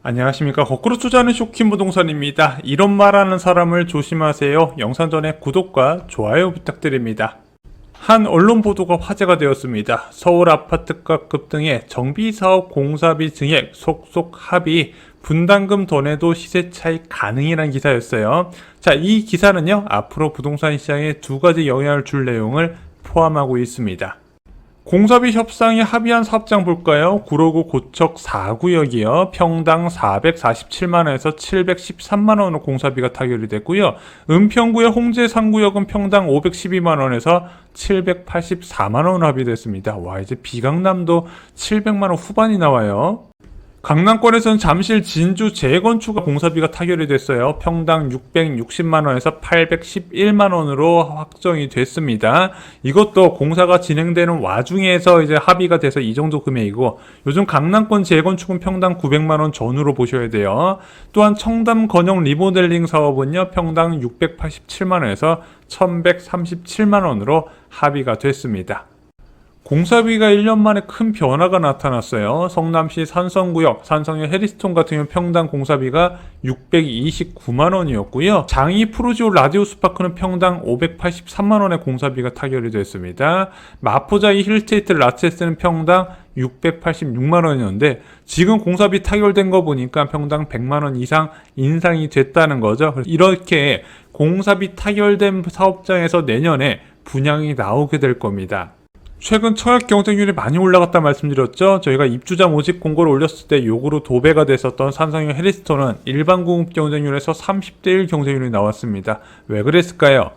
안녕하십니까. 거꾸로 투자하는 쇼킹 부동산입니다. 이런 말하는 사람을 조심하세요. 영상 전에 구독과 좋아요 부탁드립니다. 한 언론 보도가 화제가 되었습니다. 서울 아파트가 급등에 정비사업 공사비 증액 속속 합의, 분담금 더 내도 시세 차익 가능이라는 기사였어요. 자, 이 기사는요, 앞으로 부동산 시장에 두 가지 영향을 줄 내용을 포함하고 있습니다. 공사비 협상에 합의한 사업장 볼까요? 구로구 고척 4구역이요. 평당 447만원에서 713만원으로 공사비가 타결이 됐고요. 은평구역 홍제 3구역은 평당 512만원에서 784만원으로 합의됐습니다. 와, 이제 비강남도 700만원 후반이 나와요. 강남권에서는 잠실 진주 재건축 공사비가 타결이 됐어요. 평당 660만원에서 811만원으로 확정이 됐습니다. 이것도 공사가 진행되는 와중에서 이제 합의가 돼서 이 정도 금액이고, 요즘 강남권 재건축은 평당 900만원 전후로 보셔야 돼요. 또한 청담 건영 리모델링 사업은요, 평당 687만원에서 1137만원으로 합의가 됐습니다. 공사비가 1년 만에 큰 변화가 나타났어요. 성남시 산성구역 산성역 해리스톤 같은 경우 평당 공사비가 629만원이었고요. 장이 프로지오 라디오스 파크는 평당 583만원의 공사비가 타결이 됐습니다. 마포자이 힐스테이트 라체스는 평당 686만원이었는데 지금 공사비 타결된 거 보니까 평당 100만원 이상 인상이 됐다는 거죠. 이렇게 공사비 타결된 사업장에서 내년에 분양이 나오게 될 겁니다. 최근 청약 경쟁률이 많이 올라갔다 말씀드렸죠. 저희가 입주자 모집 공고를 올렸을 때 요구로 도배가 됐었던 산성역 해리스톤은 일반 공급 경쟁률에서 30대1 경쟁률이 나왔습니다. 왜 그랬을까요?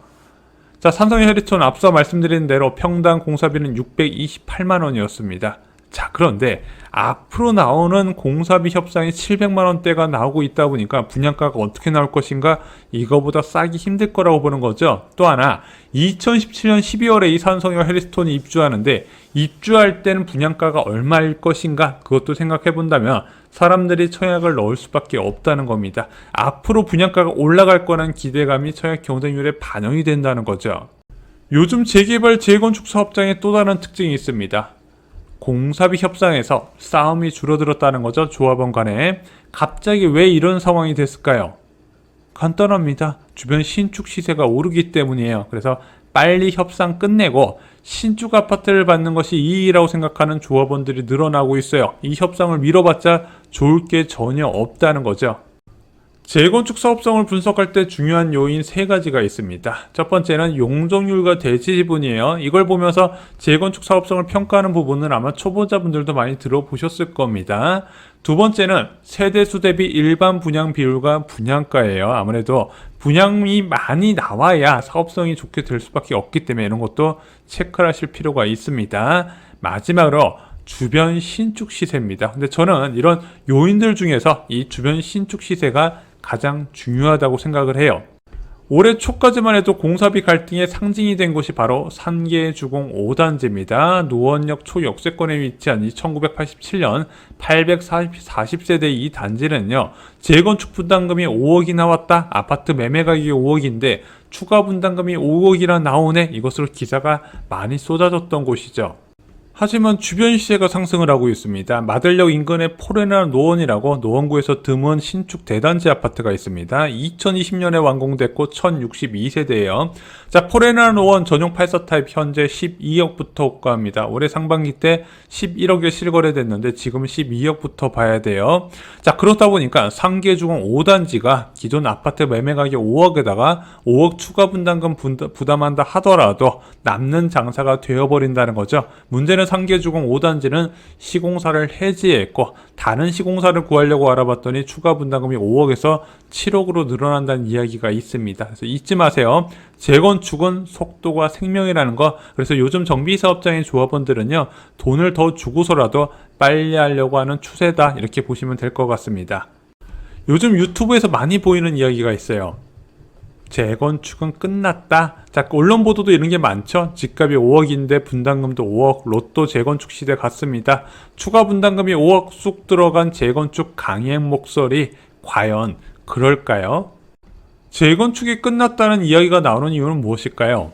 자, 산성역 해리스톤 앞서 말씀드린 대로 평당 공사비는 628만원이었습니다. 자, 그런데 앞으로 나오는 공사비 협상이 700만원대가 나오고 있다 보니까 분양가가 어떻게 나올 것인가, 이거보다 싸기 힘들 거라고 보는 거죠. 또 하나, 2017년 12월에 이 산성역 해리스톤이 입주하는데 입주할 때는 분양가가 얼마일 것인가, 그것도 생각해 본다면 사람들이 청약을 넣을 수밖에 없다는 겁니다. 앞으로 분양가가 올라갈 거라는 기대감이 청약 경쟁률에 반영이 된다는 거죠. 요즘 재개발 재건축 사업장의 또 다른 특징이 있습니다. 공사비 협상에서 싸움이 줄어들었다는 거죠. 조합원 간에. 갑자기 왜 이런 상황이 됐을까요? 간단합니다. 주변 신축 시세가 오르기 때문이에요. 그래서 빨리 협상 끝내고 신축 아파트를 받는 것이 이익이라고 생각하는 조합원들이 늘어나고 있어요. 이 협상을 미뤄봤자 좋을 게 전혀 없다는 거죠. 재건축 사업성을 분석할 때 중요한 요인 세 가지가 있습니다. 첫 번째는 용적률과 대지 지분이에요. 이걸 보면서 재건축 사업성을 평가하는 부분은 아마 초보자분들도 많이 들어보셨을 겁니다. 두 번째는 세대수 대비 일반 분양 비율과 분양가예요. 아무래도 분양이 많이 나와야 사업성이 좋게 될 수밖에 없기 때문에 이런 것도 체크를 하실 필요가 있습니다. 마지막으로 주변 신축 시세입니다. 근데 저는 이런 요인들 중에서 이 주변 신축 시세가 가장 중요하다고 생각을 해요. 올해 초까지만 해도 공사비 갈등의 상징이 된 곳이 바로 산계주공 5단지입니다. 노원역 초역세권에 위치한 이 1987년 840세대 이 단지는요, 재건축 분담금이 5억이 나왔다, 아파트 매매 가격이 5억인데 추가 분담금이 5억이나 나오네, 이것으로 기사가 많이 쏟아졌던 곳이죠. 하지만 주변 시세가 상승을 하고 있습니다. 마들역 인근의 포레나 노원이라고 노원구에서 드문 신축 대단지 아파트가 있습니다. 2020년에 완공됐고 1062세대예요. 자, 포레나 노원 전용 8서 타입 현재 12억부터 호가합니다. 올해 상반기 때 11억에 실거래됐는데 지금 12억부터 봐야 돼요. 자, 그렇다 보니까 상계주공 5단지가 기존 아파트 매매 가격 5억에다가 5억 추가 분담금 부담한다 하더라도 남는 장사가 되어버린다는 거죠. 문제는 상계주공 5단지는 시공사를 해지했고 다른 시공사를 구하려고 알아봤더니 추가 분담금이 5억에서 7억으로 늘어난다는 이야기가 있습니다. 그래서 잊지 마세요. 재건축은 속도가 생명이라는 거. 그래서 요즘 정비사업장의 조합원들은요, 돈을 더 주고서라도 빨리 하려고 하는 추세다, 이렇게 보시면 될 것 같습니다. 요즘 유튜브에서 많이 보이는 이야기가 있어요. 재건축은 끝났다. 자, 언론 보도도 이런 게 많죠. 집값이 5억인데 분담금도 5억, 로또 재건축 시대 같습니다. 추가 분담금이 5억 쑥 들어간 재건축 강행 목소리, 과연 그럴까요? 재건축이 끝났다는 이야기가 나오는 이유는 무엇일까요?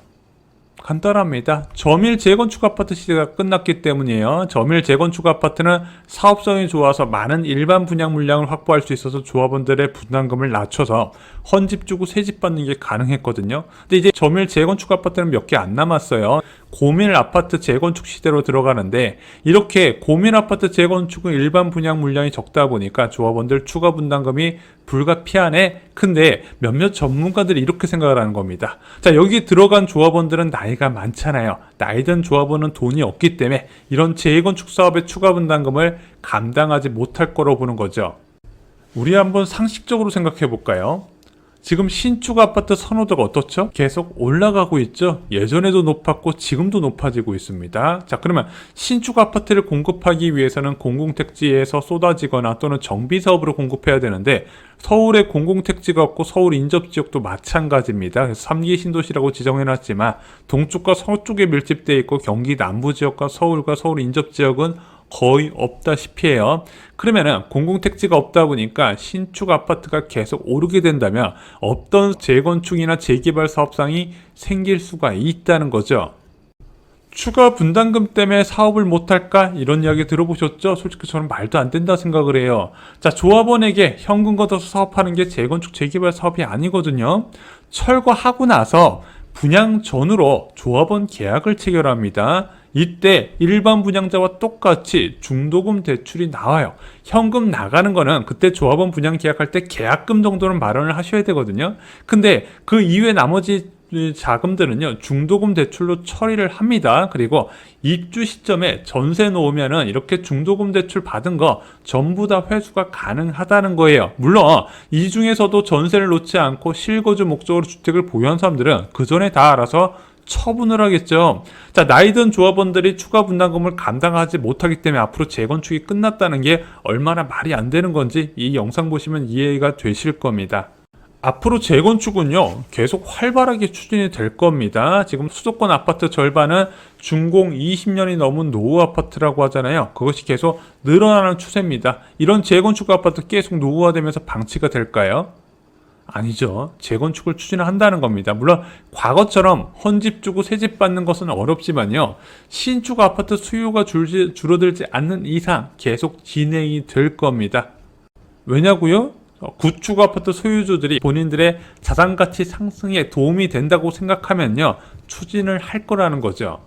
간단합니다. 점일 재건축 아파트 시대가 끝났기 때문이에요. 점일 재건축 아파트는 사업성이 좋아서 많은 일반 분양 물량을 확보할 수 있어서 조합원들의 분담금을 낮춰서 헌집 주고 새집 받는 게 가능했거든요. 근데 이제 점일 재건축 아파트는 몇 개 안 남았어요. 고밀 아파트 재건축 시대로 들어가는데, 이렇게 고밀 아파트 재건축은 일반 분양 물량이 적다 보니까 조합원들 추가 분담금이 불가피하네. 근데 몇몇 전문가들이 이렇게 생각을 하는 겁니다. 자, 여기 들어간 조합원들은 나이가 많잖아요. 나이 든 조합원은 돈이 없기 때문에 이런 재건축 사업의 추가 분담금을 감당하지 못할 거로 보는 거죠. 우리 한번 상식적으로 생각해 볼까요? 지금 신축 아파트 선호도가 어떻죠? 계속 올라가고 있죠. 예전에도 높았고 지금도 높아지고 있습니다. 자, 그러면 신축 아파트를 공급하기 위해서는 공공택지에서 쏟아지거나 또는 정비사업으로 공급해야 되는데, 서울에 공공택지가 없고 서울 인접지역도 마찬가지입니다. 그래서 3기 신도시라고 지정해놨지만 동쪽과 서쪽에 밀집되어 있고 경기 남부지역과 서울과 서울 인접지역은 거의 없다시피 해요. 그러면은 공공택지가 없다 보니까 신축 아파트가 계속 오르게 된다면 없던 재건축이나 재개발 사업상이 생길 수가 있다는 거죠. 추가 분담금 때문에 사업을 못할까? 이런 이야기 들어보셨죠? 솔직히 저는 말도 안 된다 생각을 해요. 자, 조합원에게 현금 걷어서 사업하는 게 재건축 재개발 사업이 아니거든요. 철거하고 나서 분양 전후로 조합원 계약을 체결합니다. 이때 일반 분양자와 똑같이 중도금 대출이 나와요. 현금 나가는 거는 그때 조합원 분양 계약할 때 계약금 정도는 마련을 하셔야 되거든요. 근데 그 이외 나머지 자금들은요, 중도금 대출로 처리를 합니다. 그리고 입주 시점에 전세 놓으면은 이렇게 중도금 대출 받은 거 전부 다 회수가 가능하다는 거예요. 물론 이 중에서도 전세를 놓지 않고 실거주 목적으로 주택을 보유한 사람들은 그 전에 다 알아서 처분을 하겠죠. 자, 나이든 조합원들이 추가 분담금을 감당하지 못하기 때문에 앞으로 재건축이 끝났다는 게 얼마나 말이 안 되는 건지 이 영상 보시면 이해가 되실 겁니다. 앞으로 재건축은요, 계속 활발하게 추진이 될 겁니다. 지금 수도권 아파트 절반은 준공 20년이 넘은 노후 아파트라고 하잖아요. 그것이 계속 늘어나는 추세입니다. 이런 재건축 아파트 계속 노후화되면서 방치가 될까요? 아니죠. 재건축을 추진한다는 겁니다. 물론 과거처럼 헌집 주고 새집 받는 것은 어렵지만요, 신축 아파트 수요가 줄어들지 않는 이상 계속 진행이 될 겁니다. 왜냐고요? 구축 아파트 소유주들이 본인들의 자산가치 상승에 도움이 된다고 생각하면요, 추진을 할 거라는 거죠.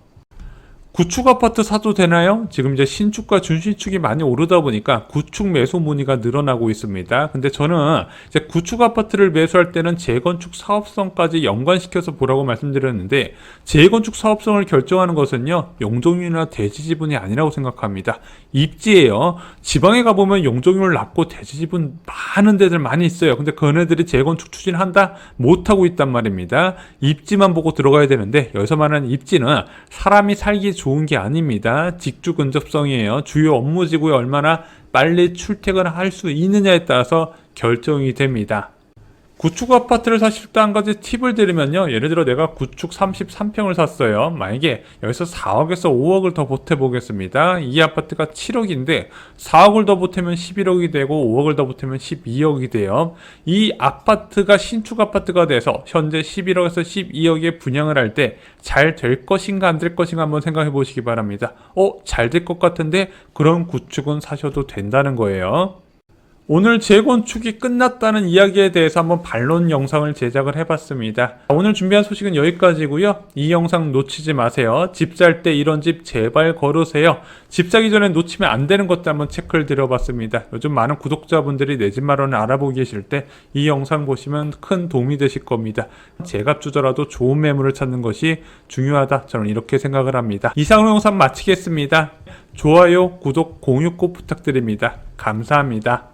구축 아파트 사도 되나요? 지금 이제 신축과 준신축이 많이 오르다 보니까 구축 매수 문의가 늘어나고 있습니다. 근데 저는 이제 구축 아파트를 매수할 때는 재건축 사업성까지 연관시켜서 보라고 말씀드렸는데, 재건축 사업성을 결정하는 것은요, 용적률이나 대지 지분이 아니라고 생각합니다. 입지예요. 지방에 가보면 용적률 낮고 대지 지분 많은 데들 많이 있어요. 근데 그네들이 재건축 추진한다? 못하고 있단 말입니다. 입지만 보고 들어가야 되는데, 여기서 말하는 입지는 사람이 살기 좋은 게 아닙니다. 직주 근접성이에요. 주요 업무지구에 얼마나 빨리 출퇴근할 수 있느냐에 따라서 결정이 됩니다. 구축 아파트를 사실 때 한 가지 팁을 드리면요, 예를 들어 내가 구축 33평을 샀어요. 만약에 여기서 4억에서 5억을 더 보태보겠습니다. 이 아파트가 7억인데 4억을 더 보태면 11억이 되고 5억을 더 보태면 12억이 돼요. 이 아파트가 신축 아파트가 돼서 현재 11억에서 12억에 분양을 할 때 잘 될 것인가 안 될 것인가 한번 생각해 보시기 바랍니다. 잘 될 것 같은데 그런 구축은 사셔도 된다는 거예요. 오늘 재건축이 끝났다는 이야기에 대해서 한번 반론 영상을 제작을 해봤습니다. 오늘 준비한 소식은 여기까지고요. 이 영상 놓치지 마세요. 집 살 때 이런 집 제발 걸으세요. 집 사기 전에 놓치면 안 되는 것도 한번 체크를 드려봤습니다. 요즘 많은 구독자분들이 내 집 마련을 알아보고 계실 때 이 영상 보시면 큰 도움이 되실 겁니다. 제값주더라도 좋은 매물을 찾는 것이 중요하다, 저는 이렇게 생각을 합니다. 이상으로 영상 마치겠습니다. 좋아요, 구독, 공유 꼭 부탁드립니다. 감사합니다.